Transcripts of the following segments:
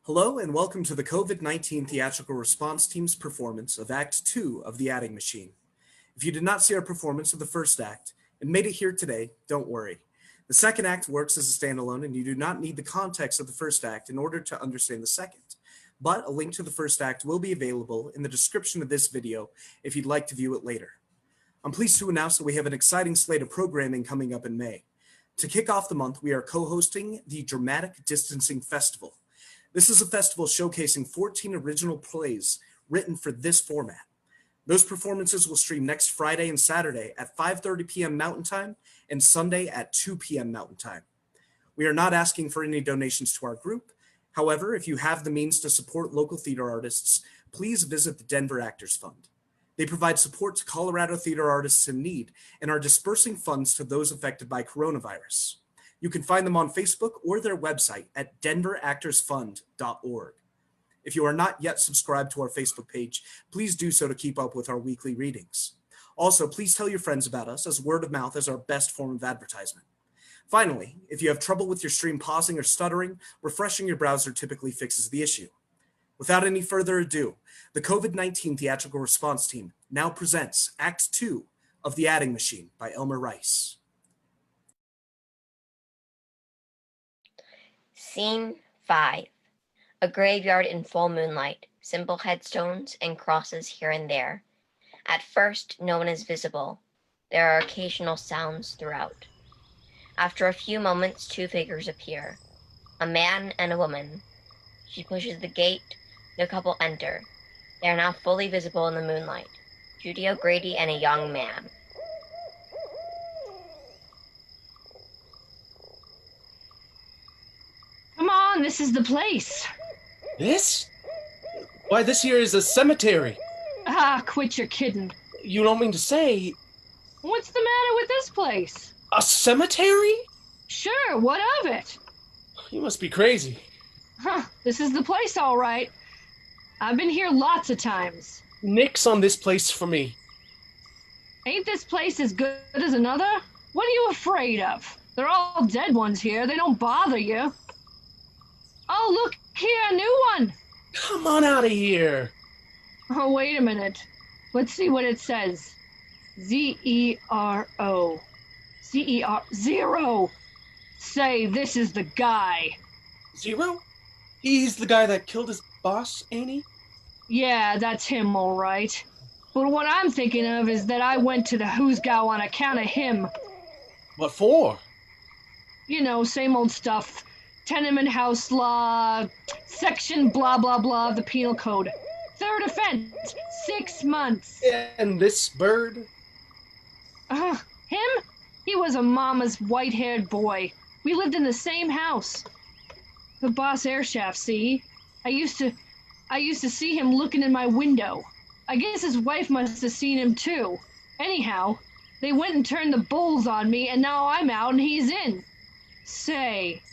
Hello and welcome to the COVID-19 Theatrical Response Team's performance of Act 2 of The Adding Machine. If you did not see our performance of the first act and made it here today, don't worry. The second act works as a standalone and you do not need the context of the first act in order to understand the second. But a link to the first act will be available in the description of this video if you'd like to view it later. I'm pleased to announce that we have an exciting slate of programming coming up in May. To kick off the month, we are co-hosting the Dramatic Distancing Festival. This is a festival showcasing 14 original plays written for this format. Those performances will stream next Friday and Saturday at 5:30 p.m. Mountain Time and Sunday at 2 p.m. Mountain Time. We are not asking for any donations to our group. However, if you have the means to support local theater artists, please visit the Denver Actors Fund. They provide support to Colorado theater artists in need and are dispersing funds to those affected by coronavirus. You can find them on Facebook or their website at denveractorsfund.org. If you are not yet subscribed to our Facebook page, please do so to keep up with our weekly readings. Also, please tell your friends about us, as word of mouth is our best form of advertisement. Finally, if you have trouble with your stream pausing or stuttering, refreshing your browser typically fixes the issue. Without any further ado, the COVID-19 Theatrical Response Team now presents Act 2 of The Adding Machine by Elmer Rice. Scene 5. A graveyard in full moonlight, simple headstones and crosses here and there. At first, no one is visible. There are occasional sounds throughout. After a few moments, two figures appear. A man and a woman. She pushes the gate. The couple enter. They are now fully visible in the moonlight. Judy O'Grady and a young man. Come on, this is the place. This? Why, this here is a cemetery. Ah, quit your kidding. You don't mean to say... What's the matter with this place? A cemetery? Sure, what of it? You must be crazy. Huh, this is the place, all right. I've been here lots of times. Nix on this place for me. Ain't this place as good as another? What are you afraid of? They're all dead ones here. They don't bother you. Oh, look here, a new one. Come on out of here. Oh, wait a minute. Let's see what it says. Z-E-R-O. Zero. Say, this is the guy. Zero? He's the guy that killed his boss, ain't he? Yeah, that's him, all right. But what I'm thinking of is that I went to the Hoosgow on account of him. What for? You know, same old stuff. Tenement house law, section blah blah blah of the penal code. Third offense, 6 months. And this bird? Him? He was a mama's white-haired boy. We lived in the same house. The boss air shaft, see? I used to see him looking in my window. I guess his wife must have seen him too. Anyhow, they went and turned the bulls on me, and now I'm out and he's in. Say.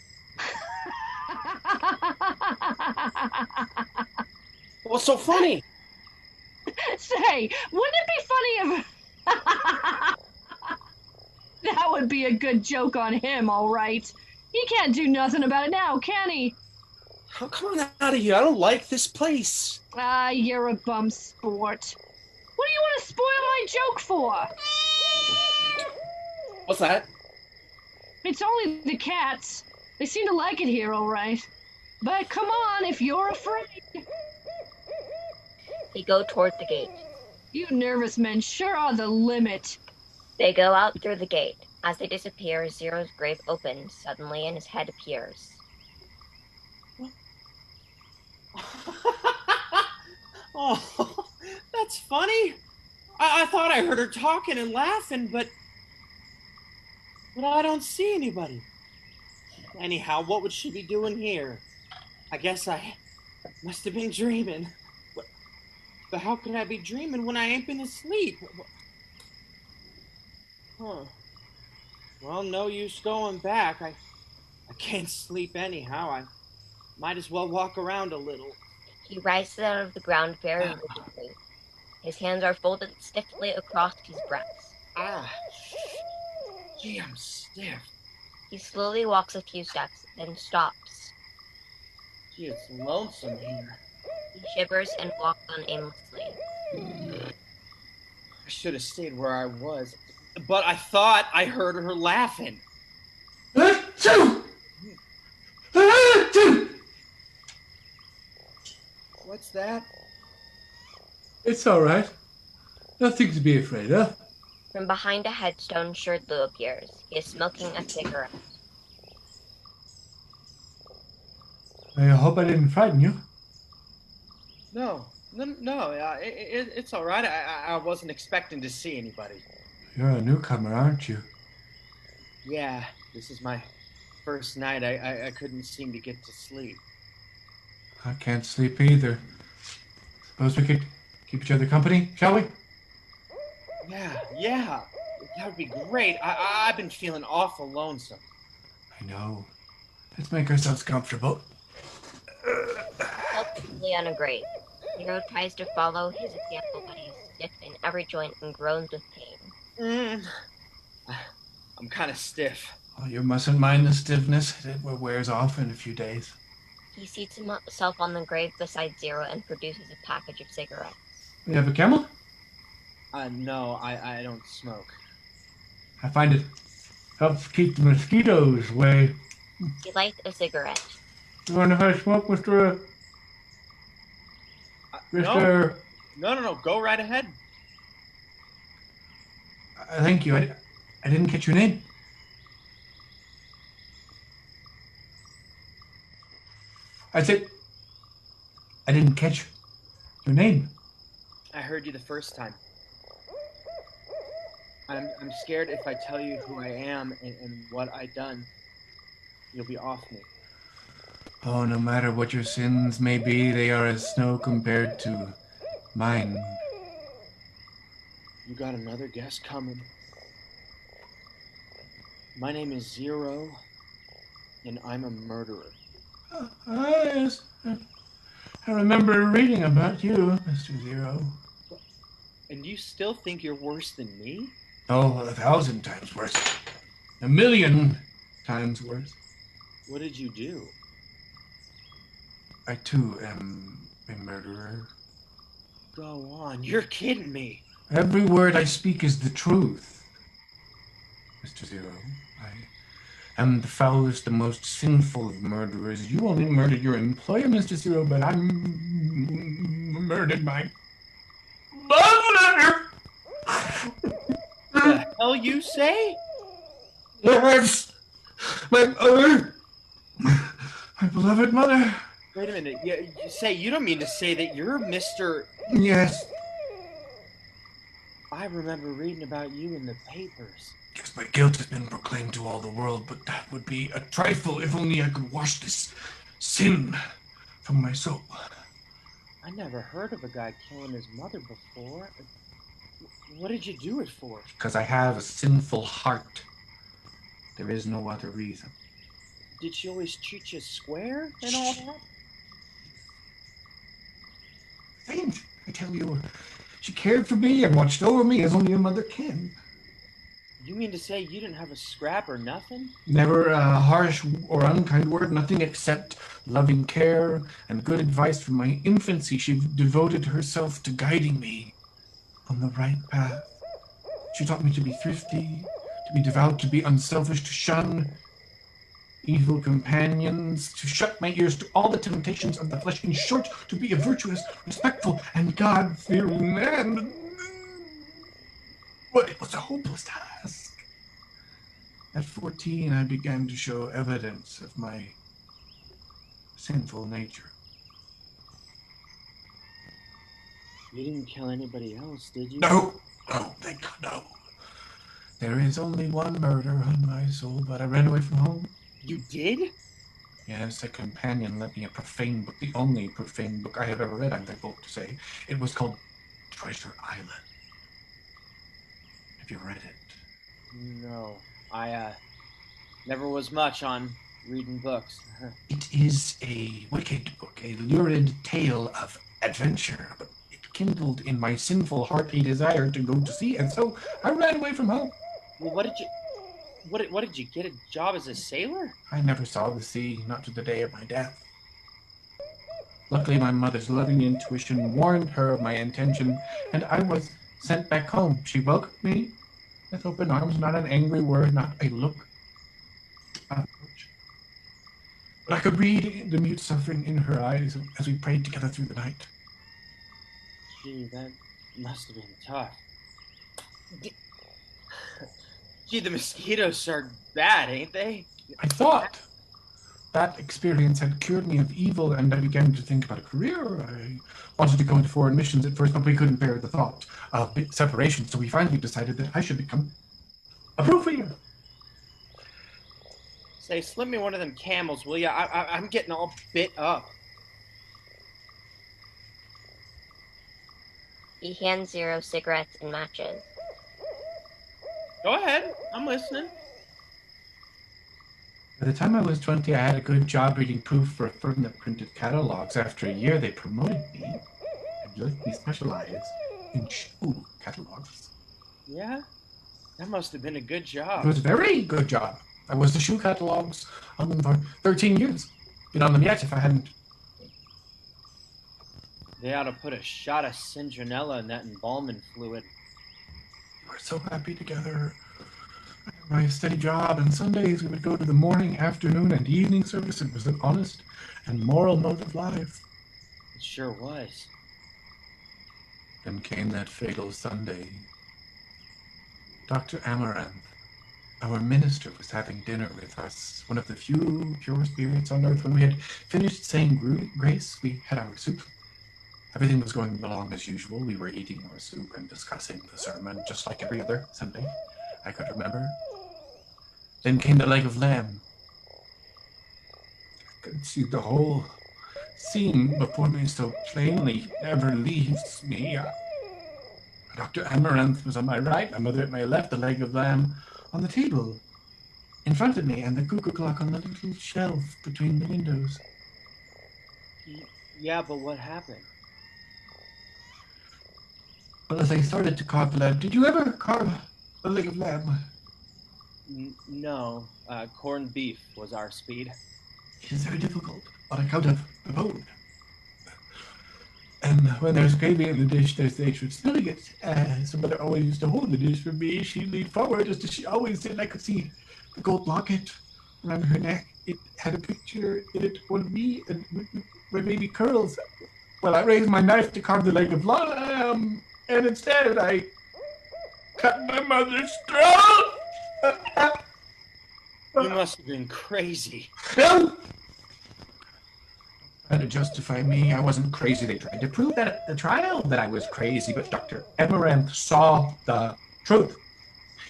What's so funny? Say, wouldn't it be funny if... That would be a good joke on him, all right. He can't do nothing about it now, can he? Oh, come on out of here. I don't like this place. Ah, you're a bum sport. What do you want to spoil my joke for? What's that? It's only the cats. They seem to like it here, all right. But come on, if you're afraid. They go toward the gate. You nervous men sure are the limit. They go out through the gate. As they disappear, Zero's grave opens suddenly and his head appears. Oh, that's funny. I thought I heard her talking and laughing, but I don't see anybody. Anyhow, what would she be doing here? I guess I must have been dreaming. But how could I be dreaming when I ain't been asleep? Huh. Well, no use going back. I can't sleep anyhow. I might as well walk around a little. He rises out of the ground very rigidly. His hands are folded stiffly across his breast. Gee, I'm stiff. He slowly walks a few steps, then stops. Gee, it's lonesome here. He shivers and walks on aimlessly. I should have stayed where I was. But I thought I heard her laughing. Achoo! Achoo! What's that? It's all right. Nothing to be afraid of. From behind a headstone, Sherdlu appears. He is smoking a cigarette. I hope I didn't frighten you. No. It's all right. I wasn't expecting to see anybody. You're a newcomer, aren't you? Yeah, this is my first night. I couldn't seem to get to sleep. I can't sleep either. Suppose we could keep each other company, shall we? Yeah. That would be great. I've been feeling awful lonesome. I know. Let's make ourselves comfortable. Helplessly on a grave. Zero tries to follow his example, but he is stiff in every joint and groans with pain. I'm kind of stiff. Oh, you mustn't mind the stiffness. It wears off in a few days. He seats himself on the grave beside Zero and produces a package of cigarettes. We have a camel? No, I don't smoke. I find it helps keep the mosquitoes away. He lights a cigarette. You want to have a smoke, Mr. Mr. No. Go right ahead. Thank you. I didn't catch your name. I said, I didn't catch your name. I heard you the first time. I'm scared if I tell you who I am and what I done, you'll be off me. Oh, no matter what your sins may be, they are as snow compared to mine. You got another guess coming. My name is Zero, and I'm a murderer. Yes. I remember reading about you, Mr. Zero. And you still think you're worse than me? Oh, 1,000 times worse. 1,000,000 times worse. What did you do? I too am a murderer. Go on, you're kidding me. Every word I speak is the truth. Mr. Zero, I am the foulest, the most sinful of murderers. You only murdered your employer, Mr. Zero, but I murdered my mother! The hell you say? Yes! My mother! My beloved mother! Wait a minute. You don't mean to say that you're Mr. Yes. I remember reading about you in the papers. Yes, my guilt has been proclaimed to all the world, but that would be a trifle if only I could wash this sin from my soul. I never heard of a guy killing his mother before. What did you do it for? Because I have a sinful heart. There is no other reason. Did she always treat you square and all that? Saint, I tell you, she cared for me and watched over me as only a mother can. You mean to say you didn't have a scrap or nothing? Never a harsh or unkind word, nothing except loving care and good advice from my infancy. She devoted herself to guiding me on the right path. She taught me to be thrifty, to be devout, to be unselfish, to shun evil companions, to shut my ears to all the temptations of the flesh. In short, to be a virtuous, respectful, and God-fearing man. But it was a hopeless task. At 14, I began to show evidence of my sinful nature. You didn't kill anybody else, did you? No, thank God, no. There is only one murder on my soul, but I ran away from home. You did? Yes, a companion lent me a profane book, the only profane book I have ever read, I'm thankful to say. It was called Treasure Island. Have you read it? No. I never was much on reading books. It is a wicked book, a lurid tale of adventure, but it kindled in my sinful heart a desire to go to sea, and so I ran away from home. Well, what did you get a job as a sailor? I never saw the sea, not to the day of my death. Luckily, my mother's loving intuition warned her of my intention, and I was sent back home. She welcomed me with open arms, not an angry word, not a look. But I could read the mute suffering in her eyes as we prayed together through the night. Gee, that must have been tough. Gee, the mosquitoes are bad, ain't they? I thought that experience had cured me of evil, and I began to think about a career. I wanted to go into foreign missions at first, but we couldn't bear the thought of separation, so we finally decided that I should become a proofreader. Say, slip me one of them camels, will ya? I'm getting all bit up. He hands Zero cigarettes and matches. Go ahead, I'm listening. By the time I was 20, I had a good job reading proof for a firm that printed catalogs. After a year, they promoted me and let me specialize in shoe catalogs. Yeah? That must have been a good It job. was a very good job. I was the shoe catalogs on them for 13 years. Been on them yet if I hadn't. They ought to put a shot of citronella in that embalming fluid. We were so happy together. I had my steady job, and Sundays we would go to the morning, afternoon, and evening service. It was an honest and moral mode of life. It sure was. Then came that fatal Sunday. Dr. Amaranth, our minister, was having dinner with us, one of the few pure spirits on earth. When we had finished saying grace, we had our soup. Everything was going along as usual. We were eating our soup and discussing the sermon, just like every other Sunday I could remember. Then came the leg of lamb. I could see the whole scene before me so plainly. It never leaves me. Dr. Amaranth was on my right, my mother at my left, the leg of lamb on the table in front of me, and the cuckoo clock on the little shelf between the windows. Yeah, but what happened? Well, as I started to carve the lamb, did you ever carve a leg of lamb? No, corned beef was our speed. It is very difficult on account of the bone. And when there's gravy in the dish, there's the extra smelling it. So mother always used to hold the dish for me. She'd lean forward just as she always did. I could see the gold locket around her neck. It had a picture in it of me and my baby curls. Well, I raised my knife to carve the leg of lamb, and instead I cut my mother's throat. You must have been crazy. Trying to justify me. I wasn't crazy. They tried to prove that at the trial that I was crazy, but Dr. Amaranth saw the truth.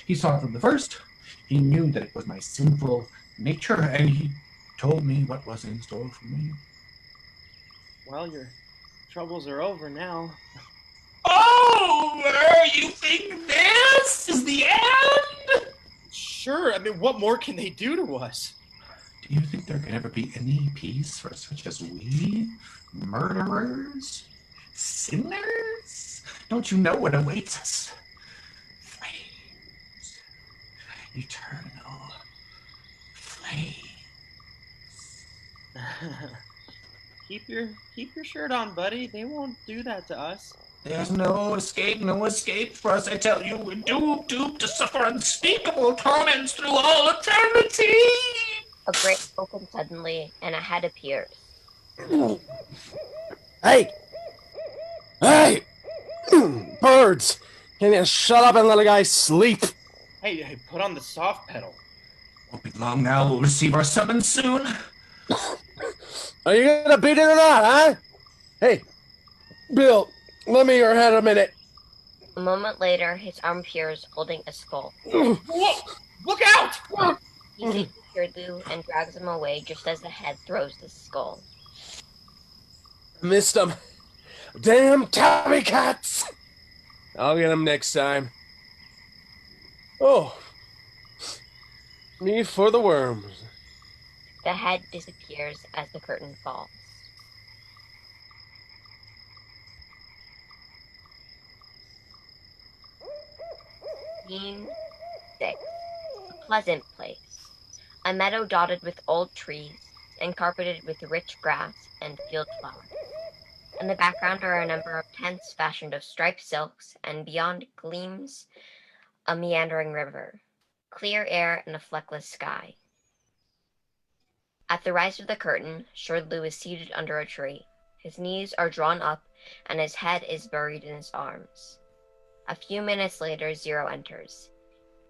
He saw it from the first. He knew that it was my sinful nature, and he told me what was in store for me. Well, your troubles are over now. Over? You think this is the end? Sure, I mean, what more can they do to us? Do you think there can ever be any peace for such as we? Murderers? Sinners? Don't you know what awaits us? Flames. Eternal flames. Keep your shirt on, buddy. They won't do that to us. There's no escape for us, I tell you. We're doomed to suffer unspeakable torments through all eternity. A grate opens suddenly, and a head appears. Hey! Hey! Birds! Can you shut up and let a guy sleep? Hey, put on the soft pedal. Won't be long now. We'll receive our summons soon. Are you gonna beat it or not, huh? Hey, Bill, lend me your head a minute. A moment later, his arm appears holding a skull. Whoa! Look out! He takes Kirdu and drags him away just as the head throws the skull. Missed him. Damn tabby cats! I'll get him next time. Oh. Me for the worms. The head disappears as the curtain falls. Scene 6. A pleasant place. A meadow dotted with old trees and carpeted with rich grass and field flowers. In the background are a number of tents fashioned of striped silks, and beyond gleams a meandering river, clear air, and a fleckless sky. At the rise of the curtain, Sherdlu is seated under a tree. His knees are drawn up, and his head is buried in his arms. A few minutes later, Zero enters.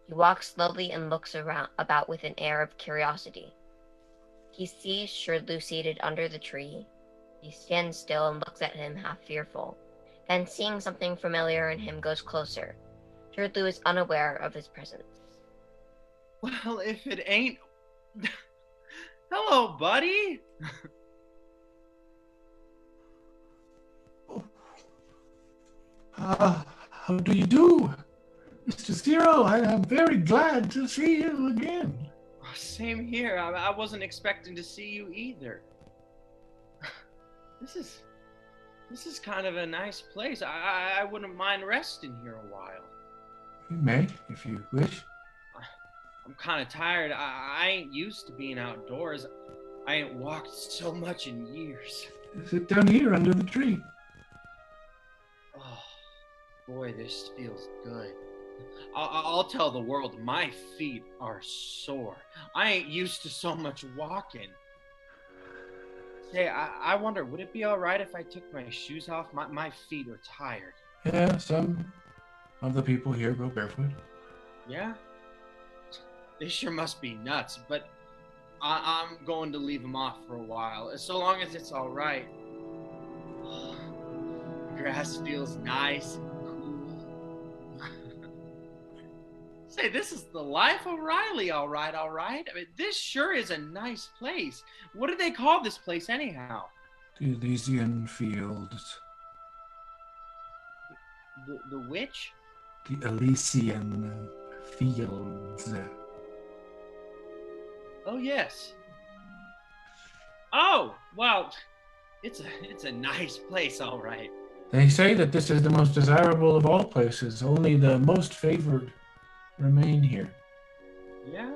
He walks slowly and looks about with an air of curiosity. He sees Sherdlu seated under the tree. He stands still and looks at him, half fearful. Then, seeing something familiar in him, goes closer. Sherdlu is unaware of his presence. Well, if it ain't... Hello, buddy! How do you do? Mr. Zero, I am very glad to see you again. Same here. I wasn't expecting to see you either. This is kind of a nice place. I wouldn't mind resting here a while. You may, if you wish. I'm kind of tired. I ain't used to being outdoors. I ain't walked so much in years. Sit down here under the tree. Oh, boy, this feels good. I'll tell the world my feet are sore. I ain't used to so much walking. Say, I wonder, would it be all right if I took my shoes off? My feet are tired. Yeah, some of the people here go barefoot. Yeah? They sure must be nuts, but I'm going to leave them off for a while, so long as it's all right. Grass feels nice and cool. Say, this is the life of Riley, all right. I mean, this sure is a nice place. What do they call this place anyhow? The Elysian Fields. The which? The Elysian Fields. Oh, yes. Oh, well, it's a nice place, all right. They say that this is the most desirable of all places. Only the most favored remain here. Yeah?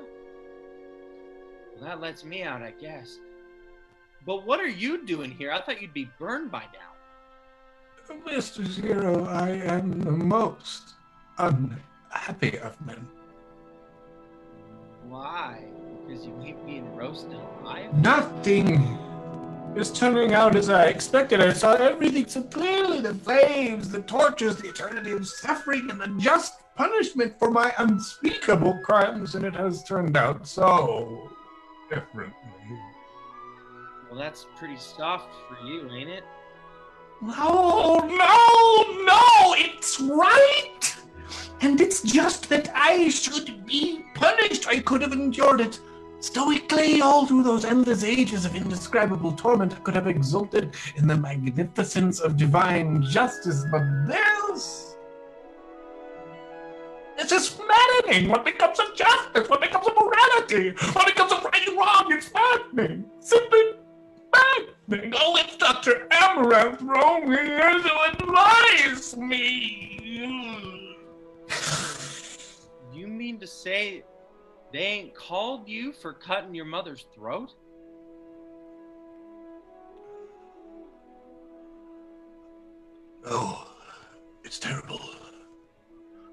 Well, that lets me out, I guess. But what are you doing here? I thought you'd be burned by now. Mr. Zero, I am the most unhappy of men. Why? Because you keep being roasted alive? Nothing is turning out as I expected. I saw everything so clearly. The flames, the tortures, the eternity of suffering, and the just punishment for my unspeakable crimes, and it has turned out so differently. Well, that's pretty soft for you, ain't it? No, it's right! And it's just that I should be punished. I could have endured it stoically all through those endless ages of indescribable torment. I could have exulted in the magnificence of divine justice, but this is maddening. What becomes of justice? What becomes of morality? What becomes of right and wrong? It's maddening. Simply maddening. Oh, it's Dr. Amaranth wrong here to advise me. You mean to say they ain't called you for cutting your mother's throat? Oh, it's terrible.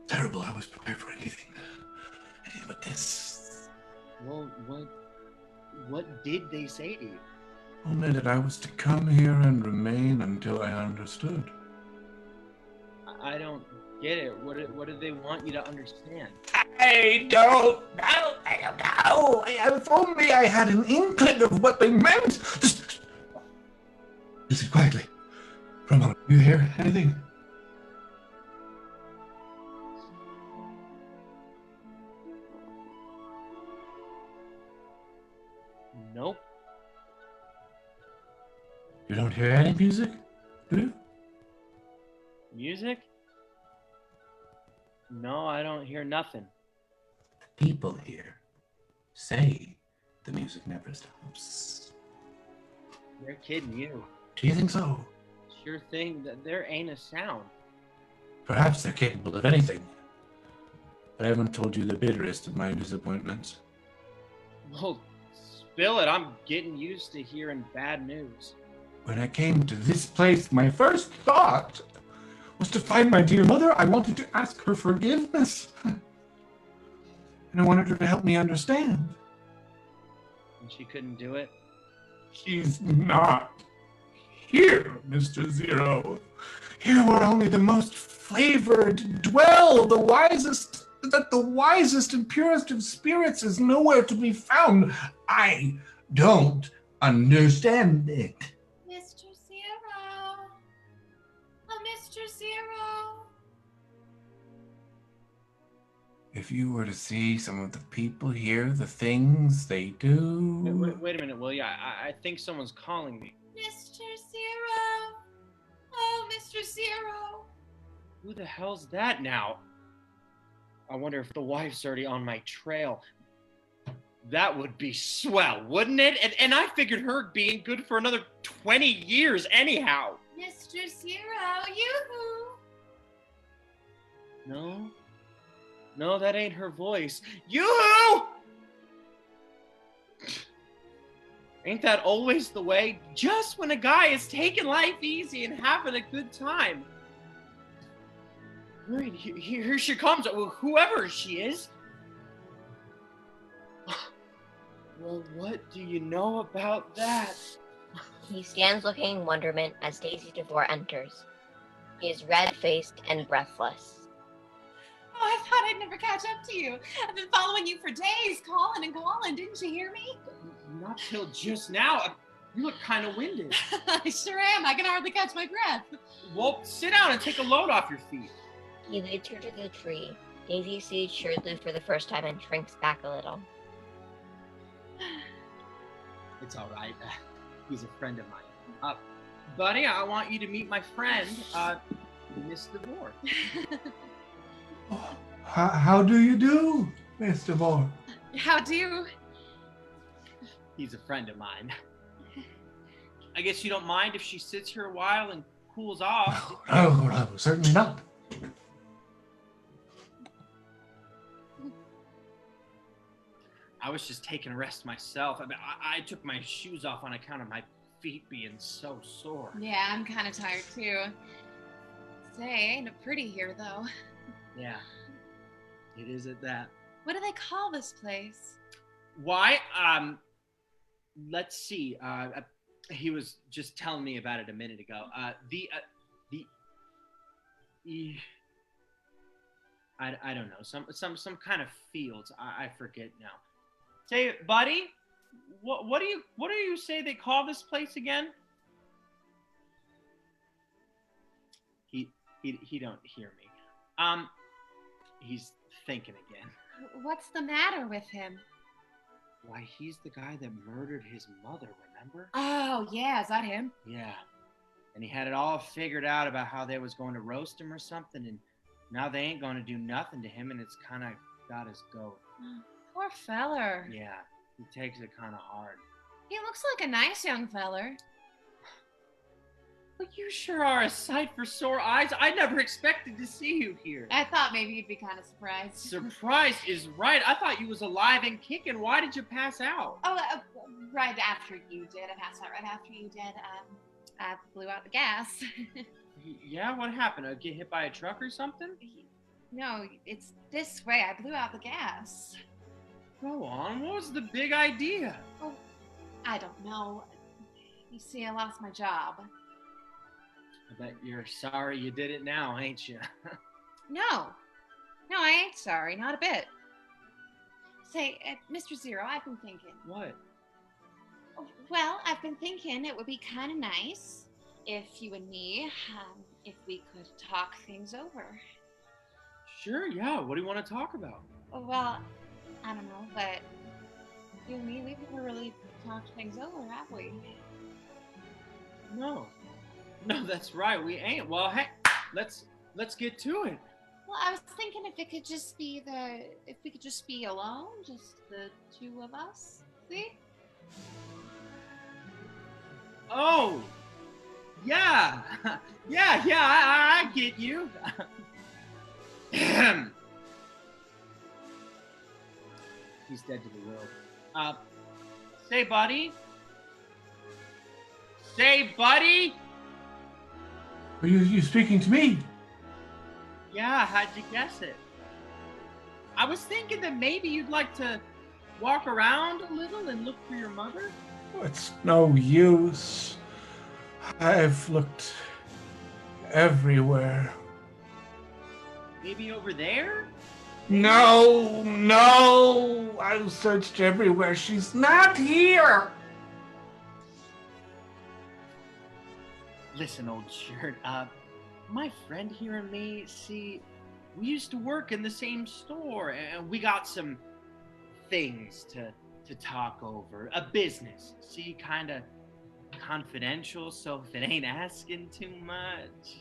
Terrible. I was prepared for anything. But this... Well, what did they say to you? Only that I was to come here and remain until I understood. I don't get it. What do they want you to understand? I don't know. If only I had an inkling of what they meant. Just listen quietly. For a moment. You hear anything? Nope. You don't hear any music, do you? Music? No, I don't hear nothing. The people here say the music never stops. They're kidding you. Do you think so? Sure thing. That there ain't a sound. Perhaps they're capable of anything. But I haven't told you the bitterest of my disappointments. Well, spill it. I'm getting used to hearing bad news. When I came to this place, my first thought was to find my dear mother. I wanted to ask her forgiveness. And I wanted her to help me understand. And she couldn't do it. She's not here, Mr. Zero. Here where only the most favored dwell, the wisest and purest of spirits is nowhere to be found. I don't understand it. Mr. Zero. Oh, Mr. Zero. If you were to see some of the people here, the things they do. Wait a minute, Willie. I think someone's calling me. Mr. Zero. Oh, Mr. Zero. Who the hell's that now? I wonder if the wife's already on my trail. That would be swell, wouldn't it? And I figured her being good for another 20 years anyhow. Mr. Zero, yoo-hoo. No, that ain't her voice. Yoo-hoo! Ain't that always the way? Just when a guy is taking life easy and having a good time. Right, here she comes, whoever she is. Well, what do you know about that? He stands looking in wonderment as Daisy DeVore enters. He is red-faced and breathless. Oh, I thought I'd never catch up to you. I've been following you for days, calling and calling. Didn't you hear me? Not till just now. You look kind of winded. I sure am. I can hardly catch my breath. Well, sit down and take a load off your feet. He leads her to the tree. Daisy sees Shirley for the first time and shrinks back a little. It's all right. He's a friend of mine. Buddy, I want you to meet my friend, Miss DeVore. How do you do, Miss DeVore? How do? He's a friend of mine. I guess you don't mind if she sits here a while and cools off. No, certainly not. I was just taking a rest myself. I mean, I took my shoes off on account of my feet being so sore. Yeah, I'm kind of tired too. Say, ain't it pretty here though? Yeah, it is at that. What do they call this place? Why? Let's see. He was just telling me about it a minute ago. I don't know. Some kind of fields. I forget now. Say, buddy, what do you say they call this place again? He don't hear me. He's thinking again. What's the matter with him? Why, he's the guy that murdered his mother, remember? Oh, yeah, is that him? Yeah. And he had it all figured out about how they was going to roast him or something, and now they ain't going to do nothing to him, and it's kind of got his goat. Poor feller. Yeah, he takes it kind of hard. He looks like a nice young feller. But you sure are a sight for sore eyes. I never expected to see you here. I thought maybe you'd be kind of surprised. Surprise is right. I thought you was alive and kicking. Why did you pass out? Oh, right after you did. I passed out right after you did. I blew out the gas. Yeah, what happened? Get hit by a truck or something? No, it's this way. I blew out the gas. Go on. What was the big idea? Oh, I don't know. You see, I lost my job. I bet you're sorry you did it now, ain't you? No, I ain't sorry. Not a bit. Say, Mr. Zero, I've been thinking. What? Well, I've been thinking it would be kind of nice if you and me, if we could talk things over. Sure, yeah. What do you want to talk about? Well, I don't know, but you and me, we've never really talked things over, have we? No, that's right. We ain't. Well, hey, let's get to it. Well, I was thinking if we could just be alone, just the two of us. See? Oh, yeah, I get you. He's dead to the world. Say, buddy, Say, buddy? Are you speaking to me? Yeah, how'd you guess it? I was thinking that maybe you'd like to walk around a little and look for your mother. It's no use. I've looked everywhere. Maybe over there? No! I've searched everywhere. She's not here! Listen, old shirt, my friend here and me, see, we used to work in the same store, and we got some things to talk over. A business, see, kind of confidential, so if it ain't asking too much.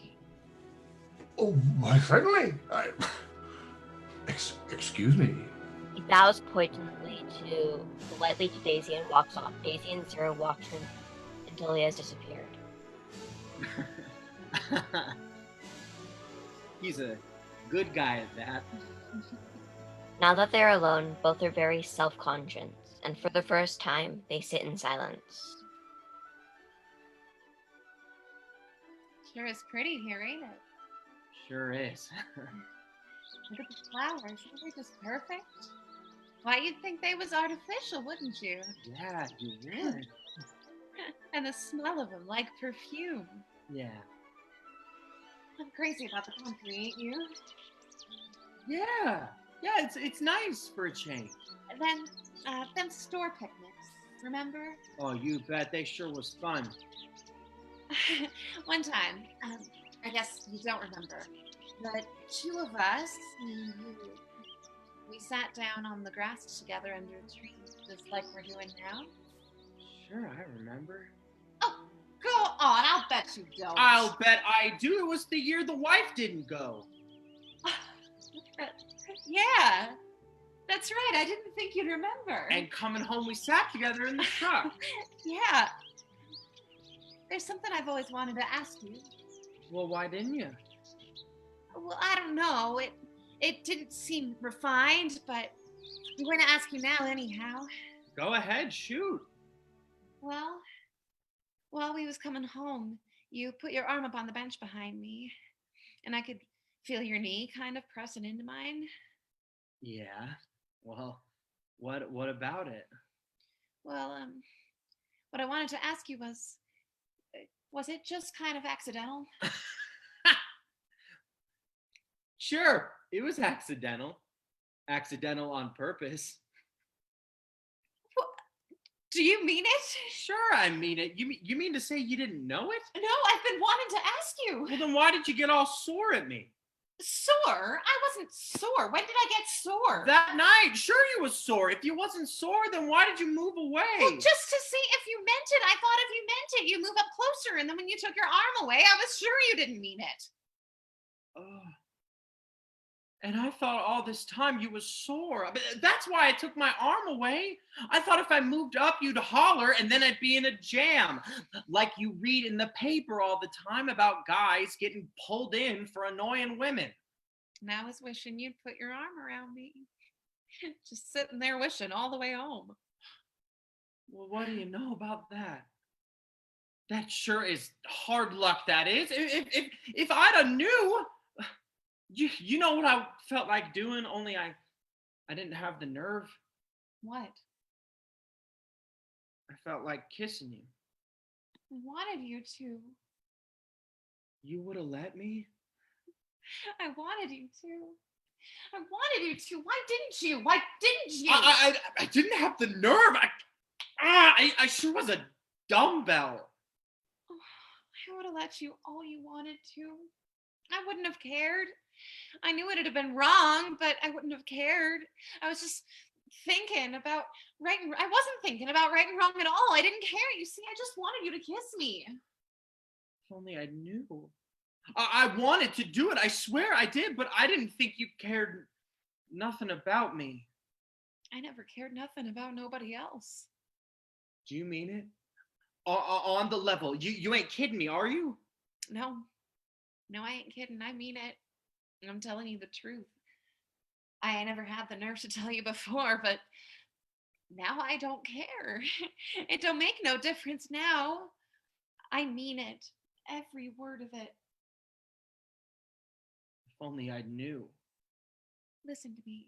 Oh, why, certainly. Excuse me. He bows politely to Daisy and walks off. Daisy and Zero watch him until he has disappeared. He's a good guy at that. Now that they're alone, both are very self-conscious, and for the first time, they sit in silence. Sure is pretty here, ain't it? Sure is. Look at the flowers. Aren't they just perfect? Why, you'd think they was artificial, wouldn't you? Yeah, you would. And the smell of them, like perfume. Yeah. I'm crazy about the country, ain't you? Yeah. Yeah, it's nice for a change. And then, them store picnics, remember? Oh, you bet. They sure was fun. One time, I guess you don't remember, but two of us, me and you, we sat down on the grass together under a tree, just like we're doing now. Sure, I remember. Oh, go on, I'll bet you don't. I'll bet I do. It was the year the wife didn't go. Yeah, that's right, I didn't think you'd remember. And coming home, we sat together in the truck. Yeah. There's something I've always wanted to ask you. Well, why didn't you? Well, I don't know. It didn't seem refined, but I'm going to ask you now anyhow. Go ahead, shoot. Well, while we was coming home, you put your arm up on the bench behind me, and I could feel your knee kind of pressing into mine. Yeah. Well, what about it? Well, what I wanted to ask you was it just kind of accidental? Sure, it was accidental. Accidental on purpose. What? Do you mean it? Sure, I mean it. You mean to say you didn't know it? No, I've been wanting to ask you. Well, then why did you get all sore at me? Sore? I wasn't sore. When did I get sore? That night, sure you was sore. If you wasn't sore, then why did you move away? Well, just to see if you meant it. I thought if you meant it, you move up closer. And then when you took your arm away, I was sure you didn't mean it. And I thought all this time you was sore. But that's why I took my arm away. I thought if I moved up, you'd holler, and then I'd be in a jam. Like you read in the paper all the time about guys getting pulled in for annoying women. And I was wishing you'd put your arm around me. Just sitting there wishing all the way home. Well, what do you know about that? That sure is hard luck, that is. If I'd have knew, you know what I felt like doing, only I didn't have the nerve. What? I felt like kissing you. I wanted you to. You would have let me? I wanted you to. I wanted you to. Why didn't you? Why didn't you? I didn't have the nerve. I sure was a dumbbell. Oh, I would have let you all you wanted to. I wouldn't have cared. I knew it'd have been wrong, but I wouldn't have cared. I was just thinking about right and I wasn't thinking about right and wrong at all. I didn't care. You see, I just wanted you to kiss me. If only I knew. I wanted to do it. I swear I did, but I didn't think you cared nothing about me. I never cared nothing about nobody else. Do you mean it? On the level. You ain't kidding me, are you? No. No, I ain't kidding. I mean it. I'm telling you the truth. I never had the nerve to tell you before, but now I don't care. It don't make no difference now. I mean it. Every word of it. If only I knew. Listen to me.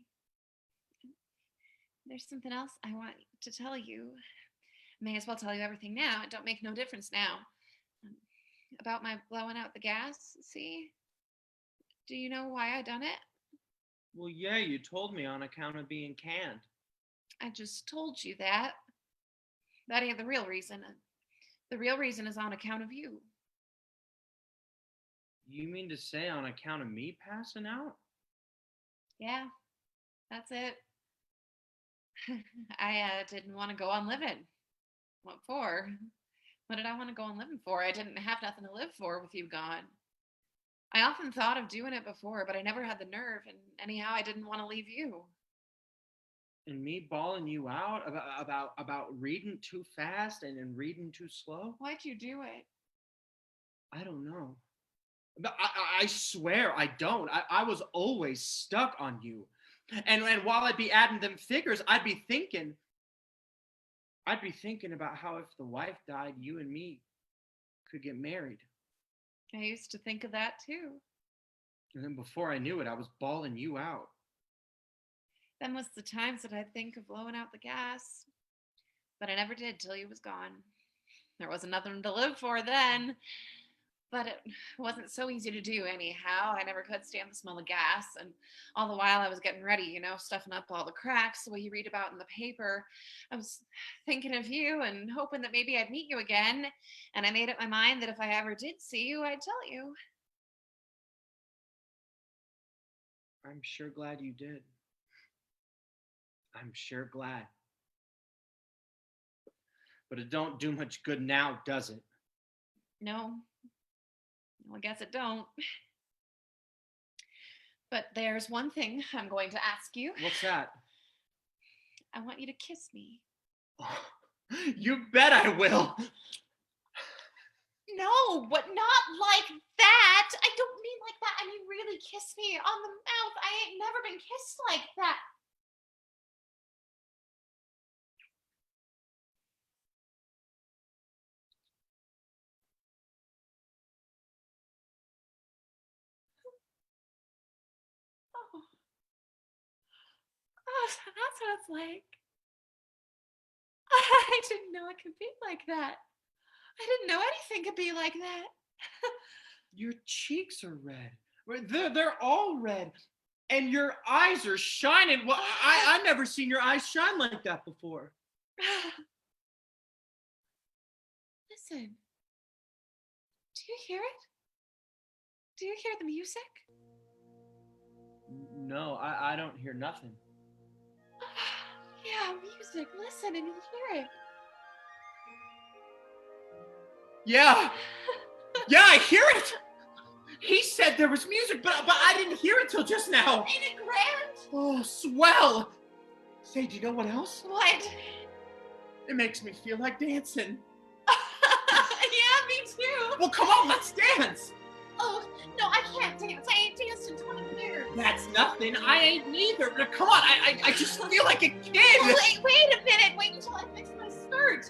There's something else I want to tell you. May as well tell you everything now. It don't make no difference now. Um, about my blowing out the gas, see? Do you know why I done it? Well, yeah, you told me on account of being canned. I just told you that. That ain't the real reason. The real reason is on account of you. You mean to say on account of me passing out? Yeah, that's it. I didn't want to go on living. What for? What did I want to go on living for? I didn't have nothing to live for with you gone. I often thought of doing it before, but I never had the nerve, and anyhow, I didn't want to leave you. And me bawling you out about reading too fast and reading too slow? Why'd you do it? I don't know. But I swear I don't. I was always stuck on you. And while I'd be adding them figures, I'd be thinking about how if the wife died, you and me could get married. I used to think of that too. And then before I knew it, I was bawling you out. Them was the times that I'd think of blowing out the gas. But I never did till you was gone. There wasn't nothing to live for then. But it wasn't so easy to do anyhow. I never could stand the smell of gas. And all the while I was getting ready, stuffing up all the cracks the way you read about in the paper. I was thinking of you and hoping that maybe I'd meet you again. And I made up my mind that if I ever did see you, I'd tell you. I'm sure glad you did. I'm sure glad. But it don't do much good now, does it? No. Well, I guess it don't. But there's one thing I'm going to ask you. What's that? I want you to kiss me. Oh, you bet I will. No, but not like that. I don't mean like that. I mean really kiss me on the mouth. I ain't never been kissed like that. Oh. Oh, so that's what it's like. I didn't know it could be like that. I didn't know anything could be like that. Your cheeks are red. They're all red. And your eyes are shining. Well, I've never seen your eyes shine like that before. Listen. Do you hear it? Do you hear the music? No, I don't hear nothing. Yeah, music. Listen and you hear it. Yeah. Yeah, I hear it. He said there was music, but I didn't hear it till just now. Ain't it grand? Oh, swell. Say, do you know what else? What? It makes me feel like dancing. Yeah, me too. Well, come on, let's dance. Oh, no, I can't dance. I ain't danced in 20 years. That's nothing. I ain't neither. But come on, I just feel like a kid. Wait a minute. Wait until I fix my skirt.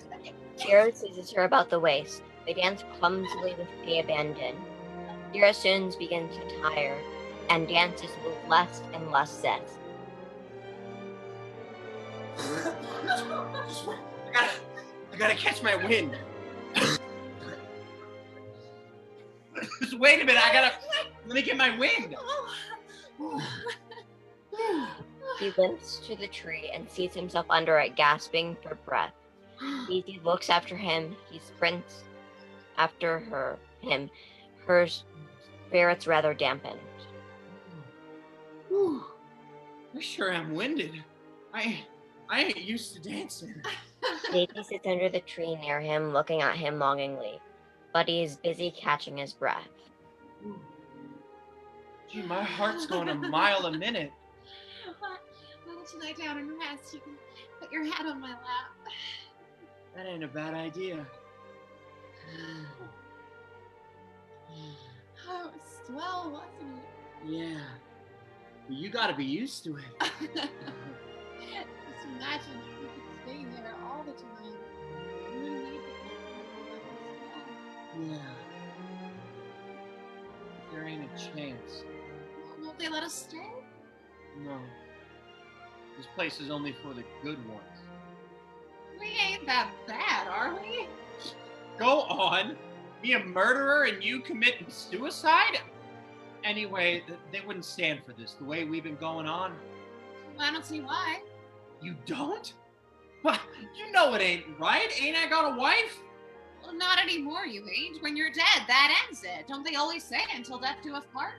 Shira seizes her about the waist. They dance clumsily with gay abandon. Shira soon begins to tire, and dances with less and less zest. I gotta catch my wind. Just wait a minute. Let me get my wind. He limps to the tree and sees himself under it, gasping for breath. Daisy looks after him. He sprints after him. Her spirits rather dampened. Whew. I sure am winded. I ain't used to dancing. Daisy sits under the tree near him, looking at him longingly. Buddy is busy catching his breath. Gee, my heart's going a mile a minute. Why don't you lie down and rest? You can put your head on my lap. That ain't a bad idea. Oh, it was swell, wasn't it? Yeah. But you gotta be used to it. Just imagine if you could stay there all the time. You wouldn't need the ain't a chance. Won't they let us stay? No. This place is only for the good ones. We ain't that bad, are we? Go on. Be a murderer and you commit suicide? Anyway, they wouldn't stand for this, the way we've been going on. I don't see why. You don't? But you know it ain't right. Ain't I got a wife? Well, not anymore, you ain't. When you're dead, that ends it. Don't they always say until death do us part?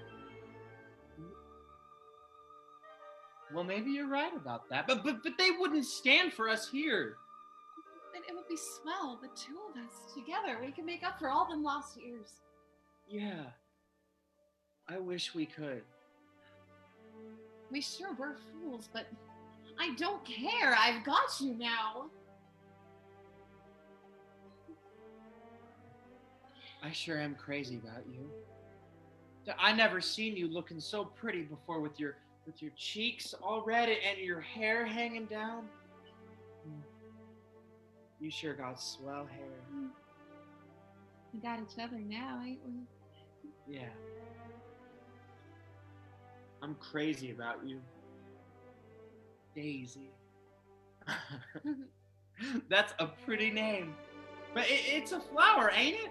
Well, maybe you're right about that. But they wouldn't stand for us here. But it would be swell, the two of us together. We can make up for all them lost years. Yeah. I wish we could. We sure were fools, but I don't care. I've got you now. I sure am crazy about you. I never seen you looking so pretty before with your cheeks all red and your hair hanging down. You sure got swell hair. We got each other now, ain't we? Yeah. I'm crazy about you. Daisy. That's a pretty name. But it's a flower, ain't it?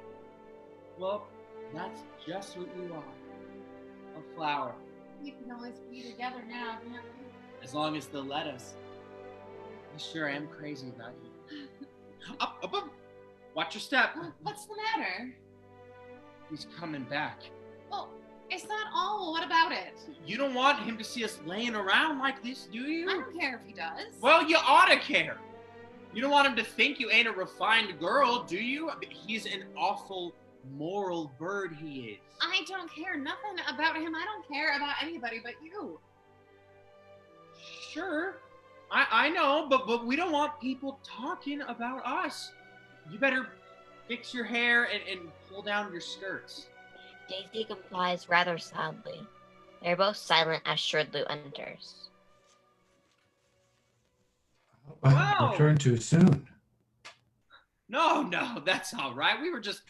Well, that's just what you are. A flower. We can always be together now, can't we? As long as they'll let us. I sure am crazy about you. Up. Watch your step. What's the matter? He's coming back. Well, is that all? What about it? You don't want him to see us laying around like this, do you? I don't care if he does. Well, you ought to care. You don't want him to think you ain't a refined girl, do you? He's an awful moral bird, he is. I don't care nothing about him. I don't care about anybody but you. Sure. I know, but we don't want people talking about us. You better fix your hair and pull down your skirts. Daisy complies rather sadly. They are both silent as Shurdlu enters. Wow. Return too soon. No, that's all right. We were just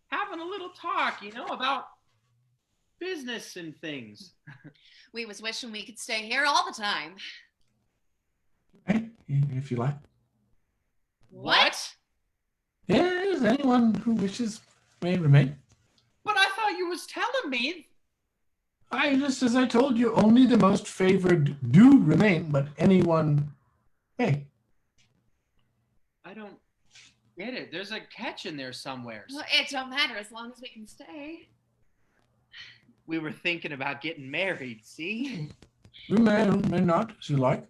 having a little talk, about business and things. We was wishing we could stay here all the time. Right? If you like. What? Yes, anyone who wishes may remain. But I thought you was telling me. Just as I told you, only the most favored do remain, but anyone may. I don't get it. There's a catch in there somewhere. Well, it don't matter as long as we can stay. We were thinking about getting married, see? You may or may not, as you like.